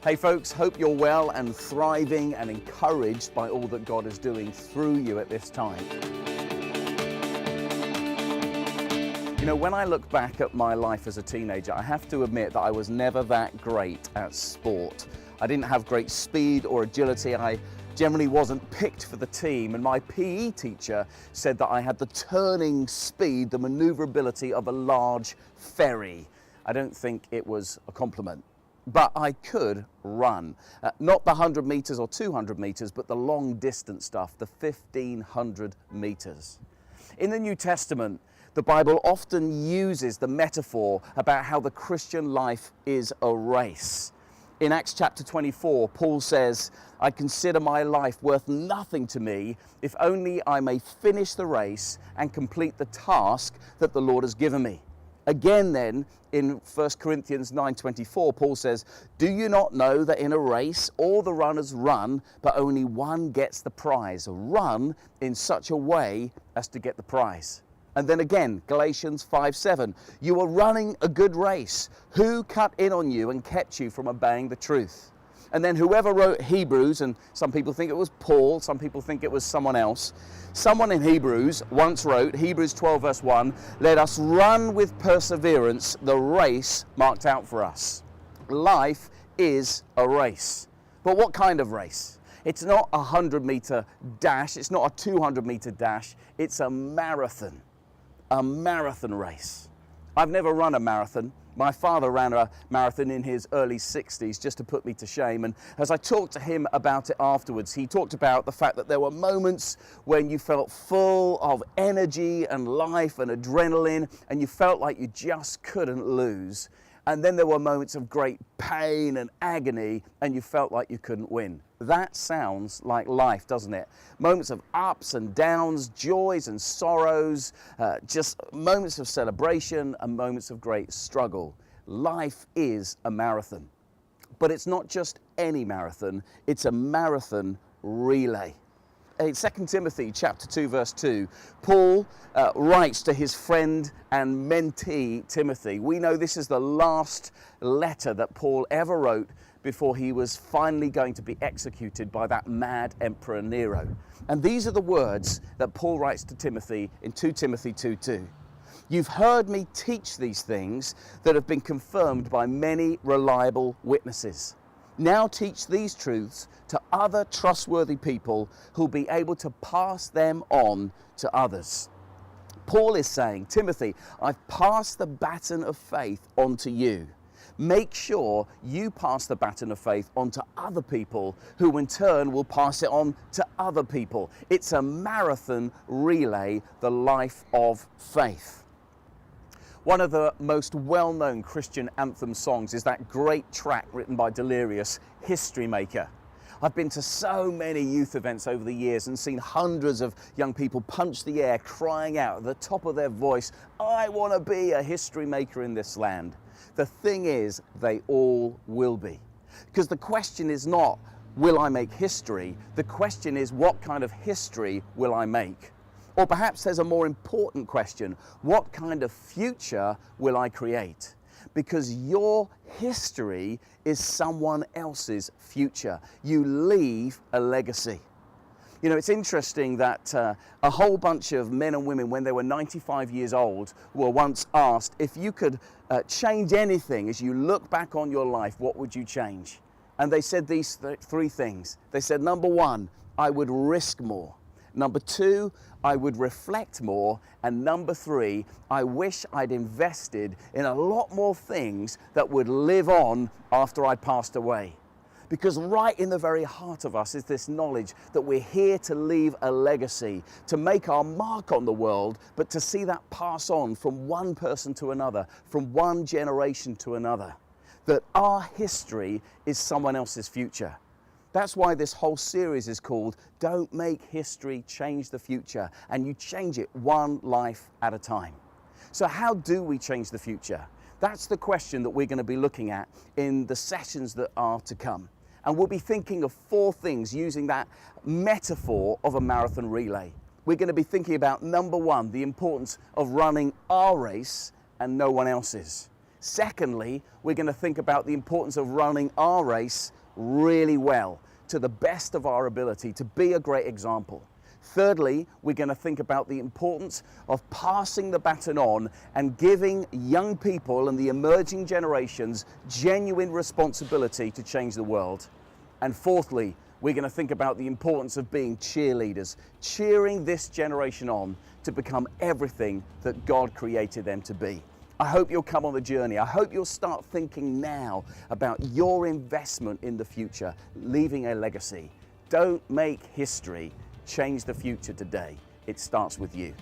Hey folks, hope you're well and thriving and encouraged by all that God is doing through you at this time. You know, when I look back at my life as a teenager, I have to admit that I was never that great at sport. I didn't have great speed or agility. I generally wasn't picked for the team, and my PE teacher said that I had the turning speed, the maneuverability of a large ferry. I don't think it was a compliment. But I could run, not the 100 meters or 200 meters, but the long distance stuff, the 1500 meters. In the New Testament, the Bible often uses the metaphor about how the Christian life is a race. In Acts chapter 24, Paul says, "I consider my life worth nothing to me if only I may finish the race and complete the task that the Lord has given me." Again then, in 1 Corinthians 9:24, Paul says, "Do you not know that in a race all the runners run, but only one gets the prize? Run in such a way as to get the prize." And then again, Galatians 5:7, "You are running a good race. Who cut in on you and kept you from obeying the truth?" And then whoever wrote Hebrews, and some people think it was Paul, some people think it was someone else, someone in Hebrews once wrote, Hebrews 12 verse 1, "Let us run with perseverance the race marked out for us." Life is a race. But what kind of race? It's not a 100-meter dash, it's not a 200-meter dash, it's a marathon race. I've never run a marathon. My father ran a marathon in his early 60s just to put me to shame, and as I talked to him about it afterwards, he talked about the fact that there were moments when you felt full of energy and life and adrenaline and you felt like you just couldn't lose. And then there were moments of great pain and agony and you felt like you couldn't win. That sounds like life, doesn't it? Moments of ups and downs, joys and sorrows, just moments of celebration and moments of great struggle. Life is a marathon. But it's not just any marathon, it's a marathon relay. In 2 Timothy chapter 2 verse 2, Paul writes to his friend and mentee Timothy. We know this is the last letter that Paul ever wrote before he was finally going to be executed by that mad Emperor Nero. And these are the words that Paul writes to Timothy in 2 Timothy 2:2. "You've heard me teach these things that have been confirmed by many reliable witnesses. Now teach these truths to other trustworthy people who'll be able to pass them on to others." Paul is saying, Timothy, I've passed the baton of faith on to you. Make sure you pass the baton of faith on to other people who in turn will pass it on to other people. It's a marathon relay, the life of faith. One of the most well-known Christian anthem songs is that great track written by Delirious, History Maker. I've been to so many youth events over the years and seen hundreds of young people punch the air crying out at the top of their voice, "I want to be a history maker in this land." The thing is, they all will be. Because the question is not, will I make history? The question is, what kind of history will I make? Or perhaps there's a more important question, what kind of future will I create? Because your history is someone else's future. You leave a legacy. You know, it's interesting that a whole bunch of men and women, when they were 95 years old, were once asked, if you could change anything as you look back on your life, what would you change? And they said these three things. They said, number one, I would risk more. Number two, I would reflect more. And number three, I wish I'd invested in a lot more things that would live on after I passed away. Because right in the very heart of us is this knowledge that we're here to leave a legacy, to make our mark on the world, but to see that pass on from one person to another, from one generation to another. That our history is someone else's future. That's why this whole series is called Don't Make History, Change the Future, and you change it one life at a time. So how do we change the future? That's the question that we're going to be looking at in the sessions that are to come. And we'll be thinking of four things using that metaphor of a marathon relay. We're going to be thinking about, number one, the importance of running our race and no one else's. Secondly, we're going to think about the importance of running our race really well, to the best of our ability, to be a great example. Thirdly, we're going to think about the importance of passing the baton on and giving young people and the emerging generations genuine responsibility to change the world. And fourthly, we're going to think about the importance of being cheerleaders, cheering this generation on to become everything that God created them to be. I hope you'll come on the journey. I hope you'll start thinking now about your investment in the future, leaving a legacy. Don't make history, change the future today. It starts with you.